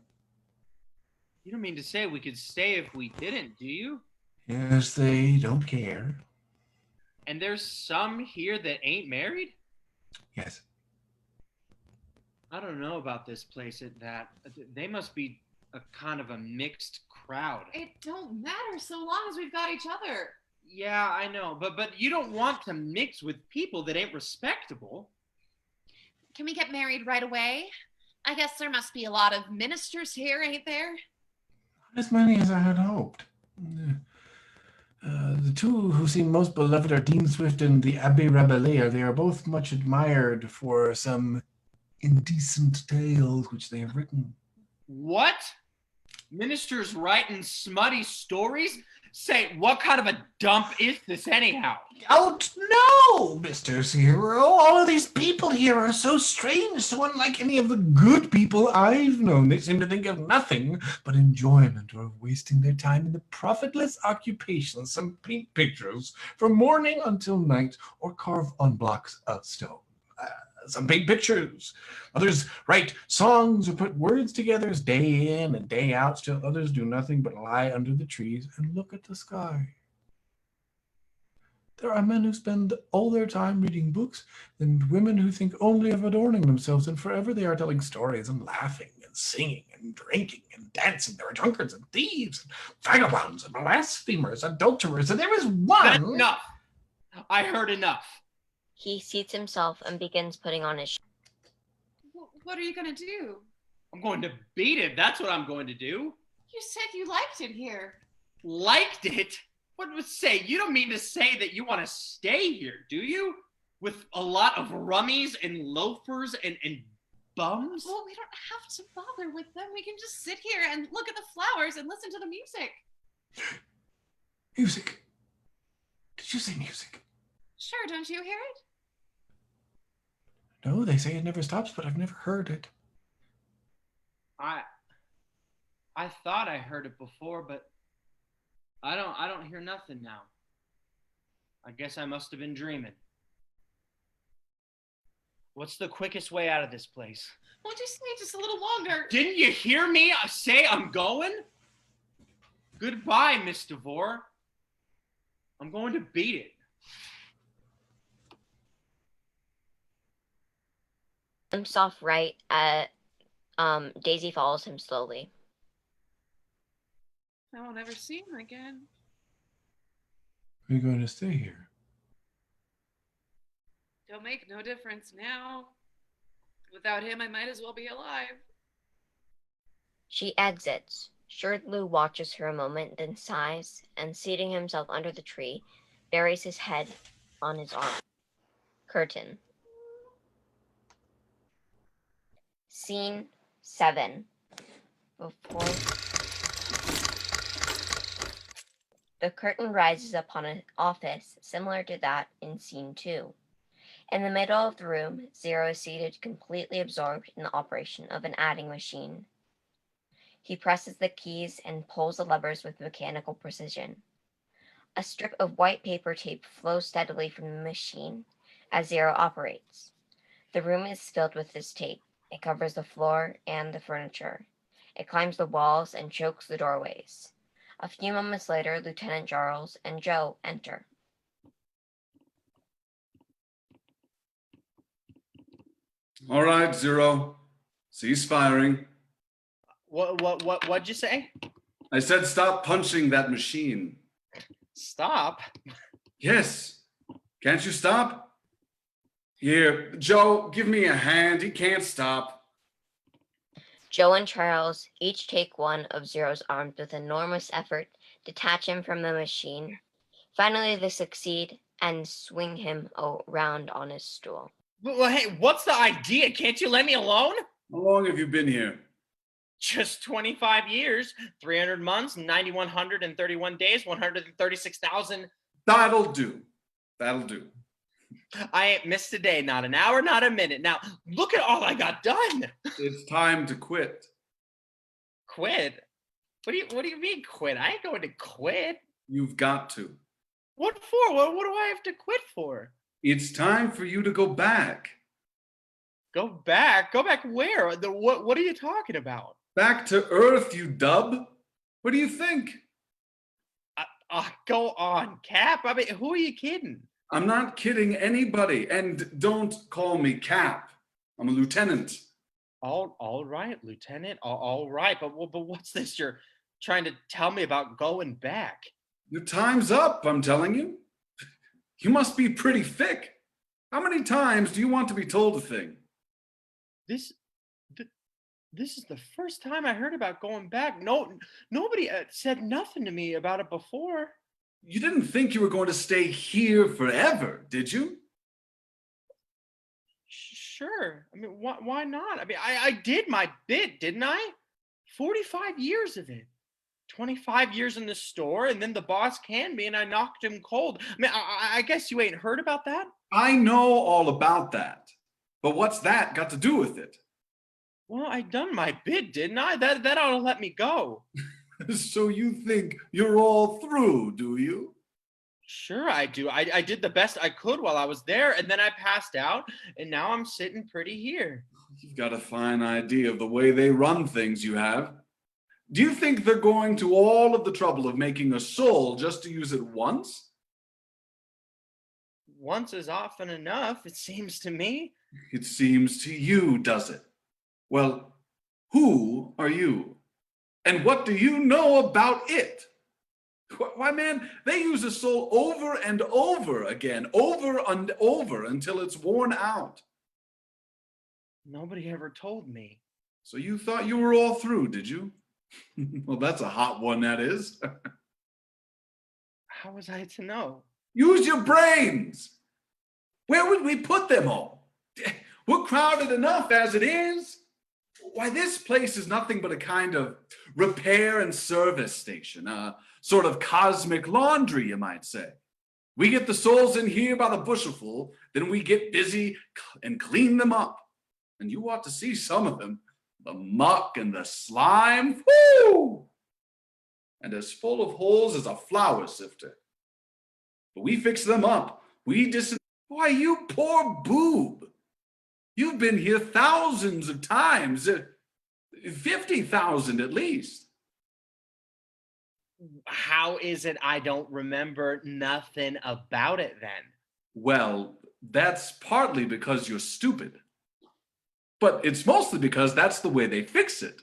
You don't mean to say we could stay if we didn't, do you? Yes, they don't care. And there's some here that ain't married? Yes. I don't know about this place at that. They must be a kind of a mixed crowd. It don't matter so long as we've got each other. Yeah, I know, but you don't want to mix with people that ain't respectable. Can we get married right away? I guess there must be a lot of ministers here, ain't there? Not as many as I had hoped. The two who seem most beloved are Dean Swift and the Abbé Rabelais. They are both much admired for some indecent tales which they have written. What? Ministers writing smutty stories? Say, what kind of a dump is this anyhow? Oh, no, Mr. Zero. All of these people here are so strange, so unlike any of the good people I've known. They seem to think of nothing but enjoyment or of wasting their time in the profitless occupations. Some paint pictures from morning until night or carve on blocks of stone. Some paint pictures. Others write songs or put words together day in and day out. Still others do nothing but lie under the trees and look at the sky. There are men who spend all their time reading books and women who think only of adorning themselves, and forever they are telling stories and laughing and singing and drinking and dancing. There are drunkards and thieves and vagabonds and blasphemers, adulterers, and there is one... That's enough. I heard enough. He seats himself and begins putting on his What are you going to do? I'm going to beat it. That's what I'm going to do. You said you liked it here. Liked it? What would say? You don't mean to say that you want to stay here, do you? with a lot of rummies and loafers and bums? Well, we don't have to bother with them. We can just sit here and look at the flowers and listen to the music. Music. Did you say music? Sure, don't you hear it? No, they say it never stops, but I've never heard it. I thought I heard it before, but I don't hear nothing now. I guess I must have been dreaming. What's the quickest way out of this place? Won't you stay just a little longer? Didn't you hear me say I'm going? Goodbye, Miss DeVore. I'm going to beat it. Jumps off right at Daisy follows him slowly. I won't ever see him again. We're going to stay here. Don't make no difference now. Without him, I might as well be alive. She exits. Shirley watches her a moment, then sighs, and seating himself under the tree, buries his head on his arm. Curtain. Scene 7. The curtain rises upon an office similar to that in Scene 2. In the middle of the room, Zero is seated completely absorbed in the operation of an adding machine. He presses the keys and pulls the levers with mechanical precision. A strip of white paper tape flows steadily from the machine as Zero operates. The room is filled with this tape. It covers the floor and the furniture. It climbs the walls and chokes the doorways. A few moments later, Lieutenant Charles and Joe enter. All right, Zero. Cease firing. What'd you say? I said stop punching that machine. Stop? Yes. Can't you stop? Here, Joe, give me a hand. He can't stop. Joe and Charles each take one of Zero's arms with enormous effort, detach him from the machine. Finally, they succeed and swing him around on his stool. Well, hey, what's the idea? Can't you let me alone? How long have you been here? Just 25 years, 300 months, 9,131 days, 136,000. That'll do. That'll do. I ain't missed a day, not an hour, not a minute. Now, look at all I got done. It's time to quit. Quit? What do you mean quit? I ain't going to quit. You've got to. What for? What do I have to quit for? It's time for you to go back. Go back? Go back where? What are you talking about? Back to Earth, you dub. What do you think? Go on, Cap. I mean, who are you kidding? I'm not kidding anybody. And don't call me Cap. I'm a lieutenant. All right, Lieutenant. All right. But what's this you're trying to tell me about going back? Your time's up, I'm telling you. You must be pretty thick. How many times do you want to be told a thing? This is the first time I heard about going back. Nobody said nothing to me about it before. You didn't think you were going to stay here forever, did you? Sure. I mean, why not? I mean, I did my bit, didn't I? 45 years of it. 25 years in the store, and then the boss canned me and I knocked him cold. I mean, I guess you ain't heard about that? I know all about that. But what's that got to do with it? Well, I done my bit, didn't I? That ought to let me go. So you think you're all through, do you? Sure I do. I did the best I could while I was there, and then I passed out, and now I'm sitting pretty here. You've got a fine idea of the way they run things, you have. Do you think they're going to all of the trouble of making a soul just to use it once? Once is often enough, it seems to me. It seems to you, does it? Well, who are you? And what do you know about it? Why, man, they use a soul over and over again, over and over until it's worn out. Nobody ever told me. So you thought you were all through, did you? Well, that's a hot one, that is. How was I to know? Use your brains. Where would we put them all? We're crowded enough as it is. Why, this place is nothing but a kind of repair and service station, a sort of cosmic laundry, you might say. We get the souls in here by the bushelful, then we get busy and clean them up. And you ought to see some of them. The muck and the slime, whoo! And as full of holes as a flour sifter. But we fix them up. Why, you poor boob. You've been here thousands of times, 50,000 at least. How is it I don't remember nothing about it then? Well, that's partly because you're stupid. But it's mostly because that's the way they fix it.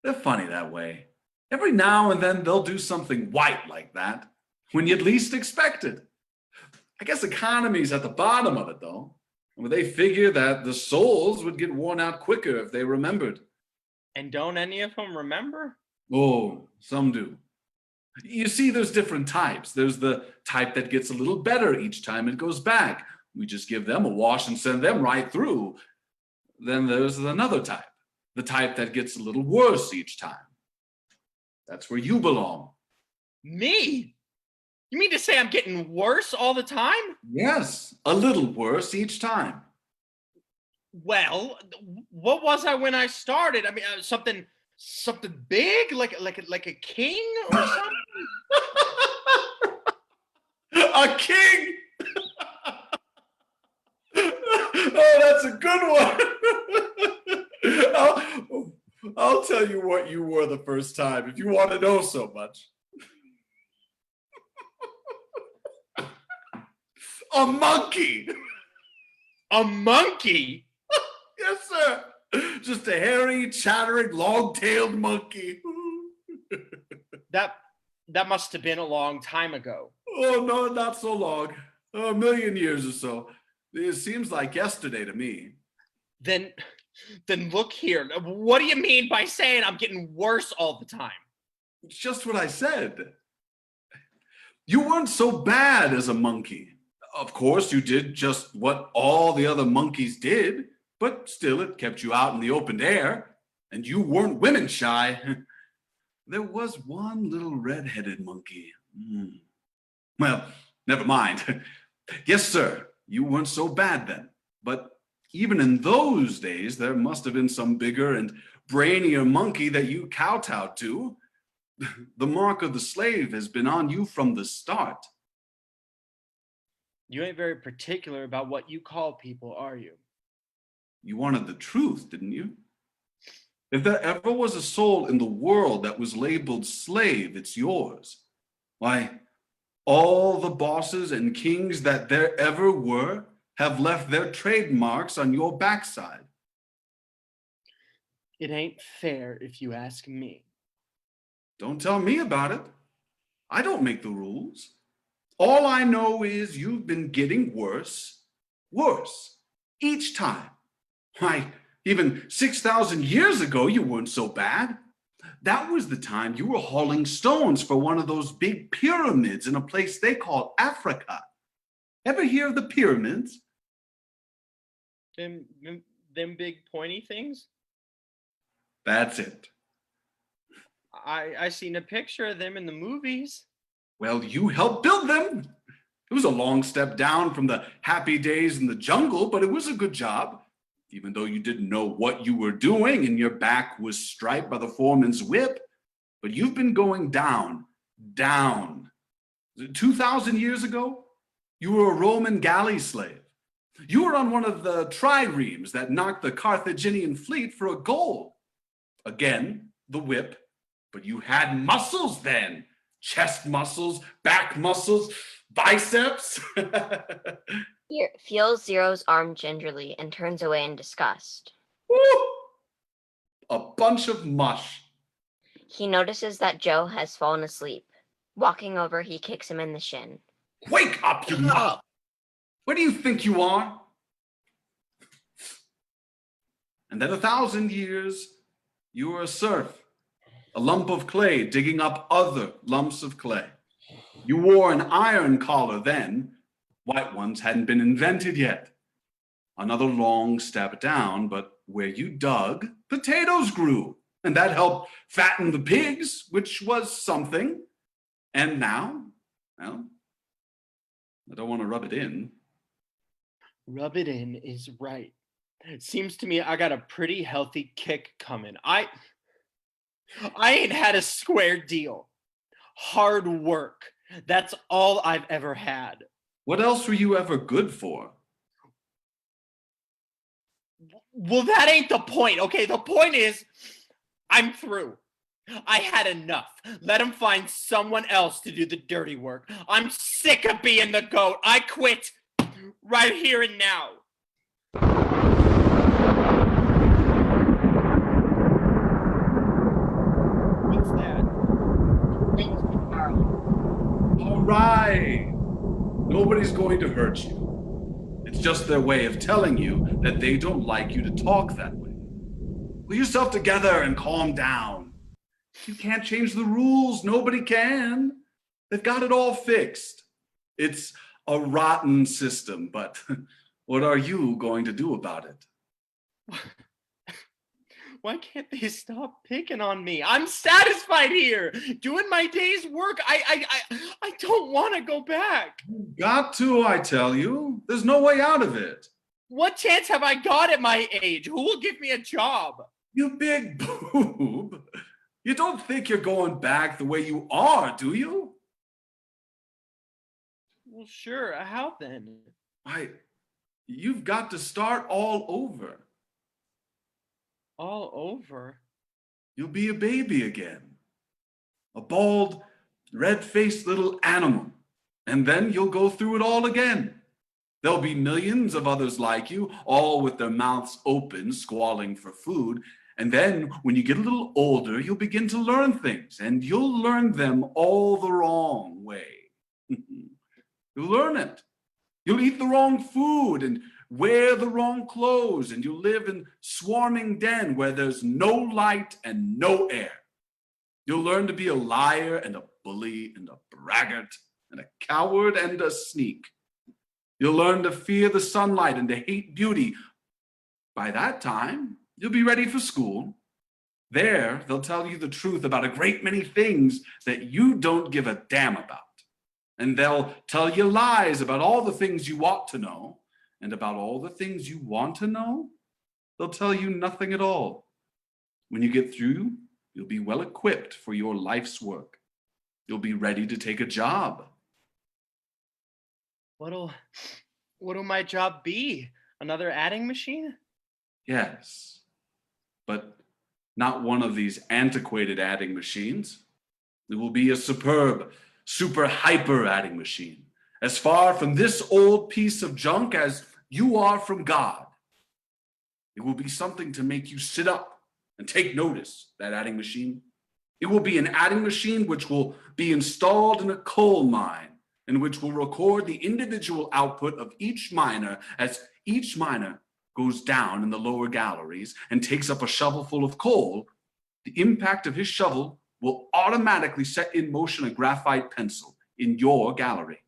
They're funny that way. Every now and then they'll do something white like that, when you'd least expect it. I guess economy's at the bottom of it, though. Where they figure that the souls would get worn out quicker if they remembered. And don't any of them remember? Oh, some do. You see, there's different types. There's the type that gets a little better each time it goes back. We just give them a wash and send them right through. Then there's another type, the type that gets a little worse each time. That's where you belong. Me? You mean to say I'm getting worse all the time? Yes, a little worse each time. Well, what was I when I started? I mean, something big, like a king or something. A king! Oh, that's a good one. I'll tell you what you were the first time if you want to know so much. A monkey. A monkey? Yes, sir. Just a hairy, chattering, long-tailed monkey. That must have been a long time ago. Oh, no, not so long. A million years or so. It seems like yesterday to me. Then look here. What do you mean by saying I'm getting worse all the time? It's just what I said. You weren't so bad as a monkey. Of course, you did just what all the other monkeys did, but still it kept you out in the open air, and you weren't women shy. There was one little red-headed monkey. Well, never mind. Yes, sir, you weren't so bad then. But even in those days, there must have been some bigger and brainier monkey that you kowtowed to. The mark of the slave has been on you from the start. You ain't very particular about what you call people, are you? You wanted the truth, didn't you? If there ever was a soul in the world that was labeled slave, it's yours. Why, all the bosses and kings that there ever were have left their trademarks on your backside. It ain't fair if you ask me. Don't tell me about it. I don't make the rules. All I know is you've been getting worse, each time. Why, even 6,000 years ago, you weren't so bad. That was the time you were hauling stones for one of those big pyramids in a place they call Africa. Ever hear of the pyramids? Them big pointy things? That's it. I seen a picture of them in the movies. Well, you helped build them. It was a long step down from the happy days in the jungle, but it was a good job. Even though you didn't know what you were doing and your back was striped by the foreman's whip. But you've been going down. 2,000 years ago, you were a Roman galley slave. You were on one of the triremes that knocked the Carthaginian fleet for a goal. Again, the whip. But you had muscles then. Chest muscles, back muscles, biceps. Feels Zero's arm gingerly and turns away in disgust. Woo! A bunch of mush. He notices that Joe has fallen asleep. Walking over, he kicks him in the shin. Wake up, you nut! Where do you think you are? And then 1,000 years, you were a serf. A lump of clay digging up other lumps of clay. You wore an iron collar then, White ones hadn't been invented yet. Another long step down, but where you dug, potatoes grew. And that helped fatten the pigs, which was something. And now, well, I don't want to rub it in. Rub it in is right. Seems to me I got a pretty healthy kick coming. I ain't had a square deal. Hard work. That's all I've ever had. What else were you ever good for? Well, that ain't the point, okay? The point is, I'm through. I had enough. Let him find someone else to do the dirty work. I'm sick of being the goat. I quit right here and now. What's that? All right. Nobody's going to hurt you. It's just their way of telling you that they don't like you to talk that way. Pull yourself together and calm down. You can't change the rules. Nobody can. They've got it all fixed. It's a rotten system, but what are you going to do about it? Why can't they stop picking on me? I'm satisfied here, doing my day's work. I don't want to go back. Got to, I tell you. There's no way out of it. What chance have I got at my age? Who will give me a job? You big boob. You don't think you're going back the way you are, do you? Well, sure. How then? You've got to start all over. All over? You'll be a baby again. A bald, red-faced little animal. And then you'll go through it all again. There'll be millions of others like you, all with their mouths open, squalling for food. And then when you get a little older, you'll begin to learn things, and you'll learn them all the wrong way. You'll learn it. You'll eat the wrong food and wear the wrong clothes, and you'll live in swarming den where there's no light and no air. You'll learn to be a liar and a bully and a braggart and a coward and a sneak. You'll learn to fear the sunlight and to hate beauty. By that time, you'll be ready for school. There, they'll tell you the truth about a great many things that you don't give a damn about. And they'll tell you lies about all the things you ought to know. And about all the things you want to know, they'll tell you nothing at all. When you get through, you'll be well equipped for your life's work. You'll be ready to take a job. What'll my job be? Another adding machine? Yes, but not one of these antiquated adding machines. It will be a superb, super hyper adding machine. As far from this old piece of junk as you are from God. It will be something to make you sit up and take notice, that adding machine. It will be an adding machine which will be installed in a coal mine and which will record the individual output of each miner as each miner goes down in the lower galleries and takes up a shovel full of coal. The impact of his shovel will automatically set in motion a graphite pencil in your gallery.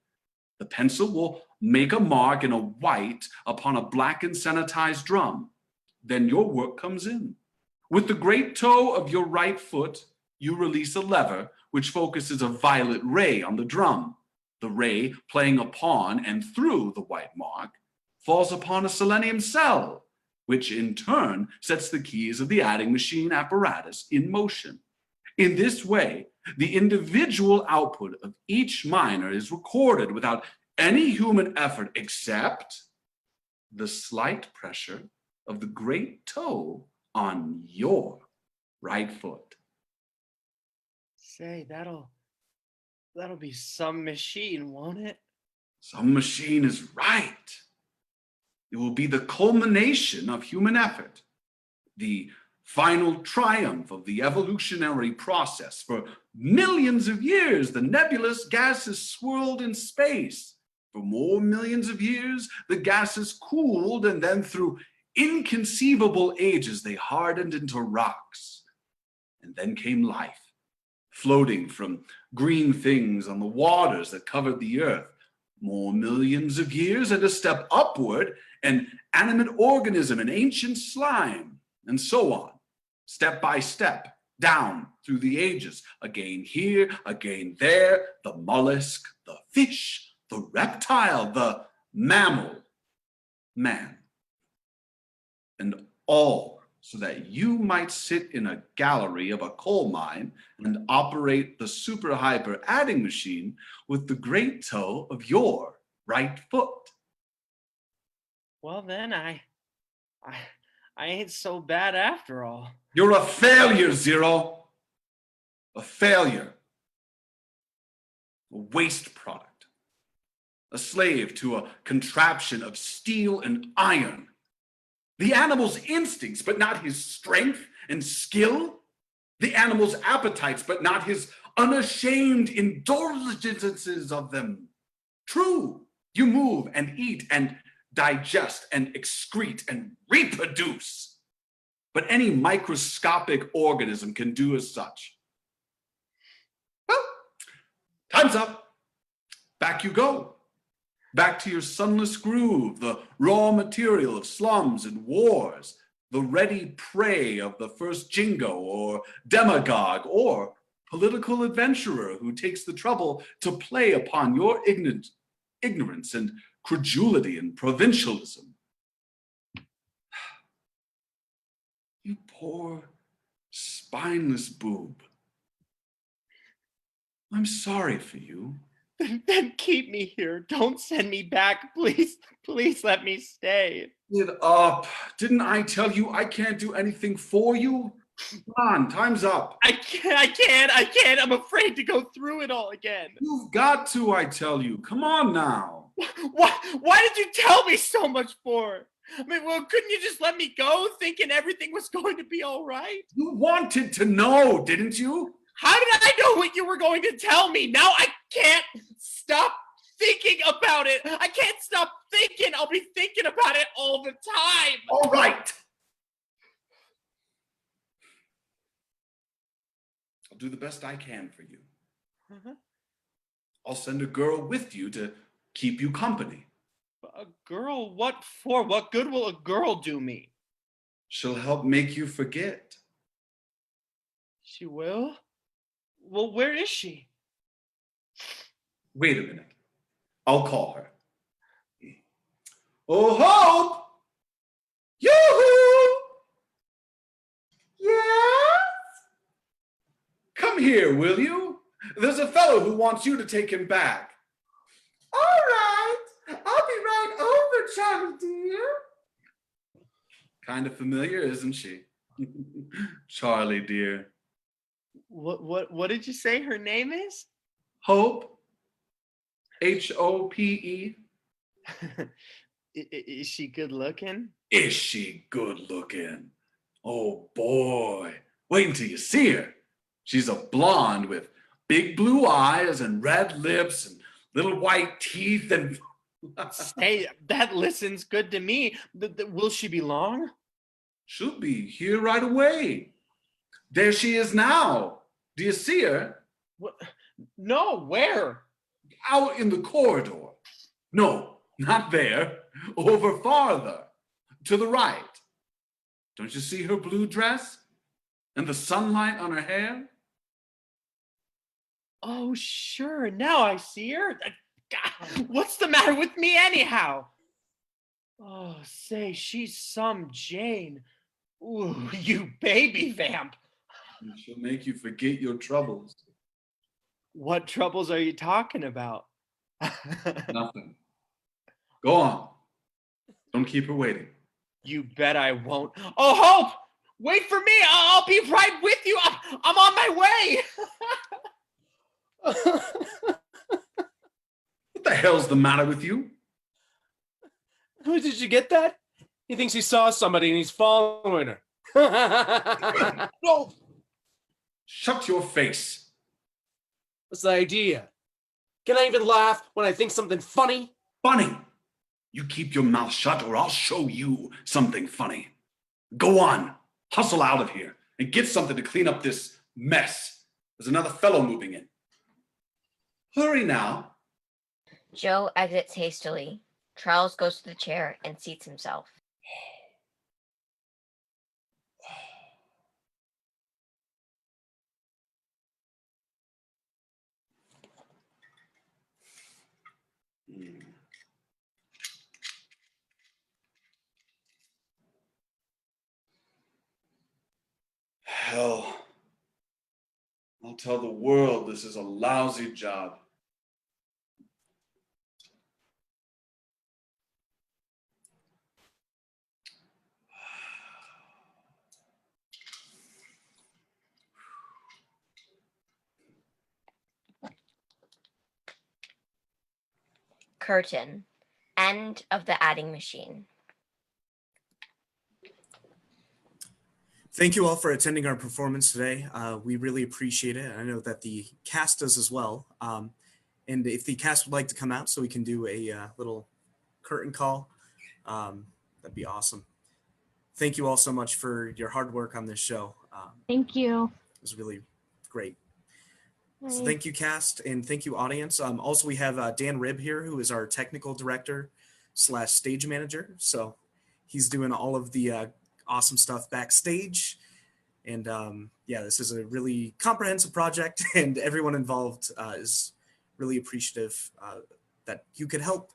The pencil will make a mark in a white upon a black and sanitized drum. Then your work comes in. With the great toe of your right foot, you release a lever which focuses a violet ray on the drum. The ray, playing upon and through the white mark, falls upon a selenium cell, which in turn sets the keys of the adding machine apparatus in motion. In this way, the individual output of each miner is recorded without any human effort except the slight pressure of the great toe on your right foot. Say, that'll be some machine, won't it? Some machine is right. It will be the culmination of human effort, the final triumph of the evolutionary process. For millions of years, the nebulous gases swirled in space. For more millions of years, the gases cooled, and then through inconceivable ages, they hardened into rocks. And then came life, floating from green things on the waters that covered the earth. More millions of years, and a step upward, an animate organism, an ancient slime, and so on, step by step, down through the ages, again here, again there, the mollusk, the fish, the reptile, the mammal, man. And all so that you might sit in a gallery of a coal mine and operate the super hyper adding machine with the great toe of your right foot. Well, then I ain't so bad after all. You're a failure, Zero. A failure. A waste product. A slave to a contraption of steel and iron. The animal's instincts, but not his strength and skill. The animal's appetites, but not his unashamed indulgences of them. True, you move and eat and digest and excrete and reproduce. But any microscopic organism can do as such. Well, time's up. Back you go. Back to your sunless groove, the raw material of slums and wars, the ready prey of the first jingo or demagogue or political adventurer who takes the trouble to play upon your ignorance and credulity and provincialism. You poor, spineless boob. I'm sorry for you. Then keep me here. Don't send me back. Please, please let me stay. Get up. Didn't I tell you I can't do anything for you? Come on, time's up. I can't. I'm afraid to go through it all again. You've got to, I tell you. Come on now. Why did you tell me so much for? I mean, well, couldn't you just let me go thinking everything was going to be all right? You wanted to know, didn't you? How did I know what you were going to tell me? Now I can't stop thinking about it. I can't stop thinking. I'll be thinking about it all the time. All right. I'll do the best I can for you. I'll send a girl with you to keep you company. A girl? What for? What good will a girl do me? She'll help make you forget. She will? Well, where is she? Wait a minute. I'll call her. Oh, Hope! Yoo-hoo! Yes? Come here, will you? There's a fellow who wants you to take him back. All right. I'll be right over, Charlie dear. Kind of familiar, isn't she? Charlie dear. What did you say her name is? Hope. Hope. Is she good looking? Is she good looking? Oh boy. Wait until you see her. She's a blonde with big blue eyes and red lips and little white teeth and... Hey, that listens good to me. Will she be long? She'll be here right away. There she is now. Do you see her? What? No, where? Out in the corridor. No, not there. Over farther. To the right. Don't you see her blue dress? And the sunlight on her hair? Oh, sure. Now I see her. God, what's the matter with me anyhow? Oh, say, she's some Jane. Ooh, you baby vamp. She'll make you forget your troubles. What troubles are you talking about? Nothing. Go on. Don't keep her waiting. You bet I won't. Oh, Hope! Wait for me. I'll be right with you. I'm on my way. What the hell's the matter with you? Did you get that? He thinks he saw somebody and he's following her. No! Shut your face. What's the idea? Can I even laugh when I think something funny? Funny. You keep your mouth shut or I'll show you something funny. Go on. Hustle out of here and get something to clean up this mess. There's another fellow moving in. Hurry now. Joe exits hastily. Charles goes to the chair and seats himself. Hell. I'll tell the world this is a lousy job. Curtain. End of the adding machine. Thank you all for attending our performance today. We really appreciate it. I know that the cast does as well. And if the cast would like to come out so we can do a little curtain call, that'd be awesome. Thank you all so much for your hard work on this show. Thank you. It was really great. So Bye. thank you, cast, and thank you, audience. Also, we have Dan Ribb here, who is our technical director / stage manager. So he's doing all of the awesome stuff backstage. And yeah, this is a really comprehensive project, and everyone involved is really appreciative that you could help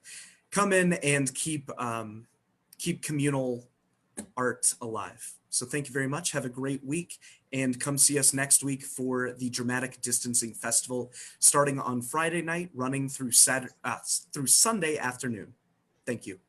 come in and keep communal art alive. So thank you very much. Have a great week, and come see us next week for the Dramatic Distancing Festival, starting on Friday night, running through Sunday afternoon. Thank you.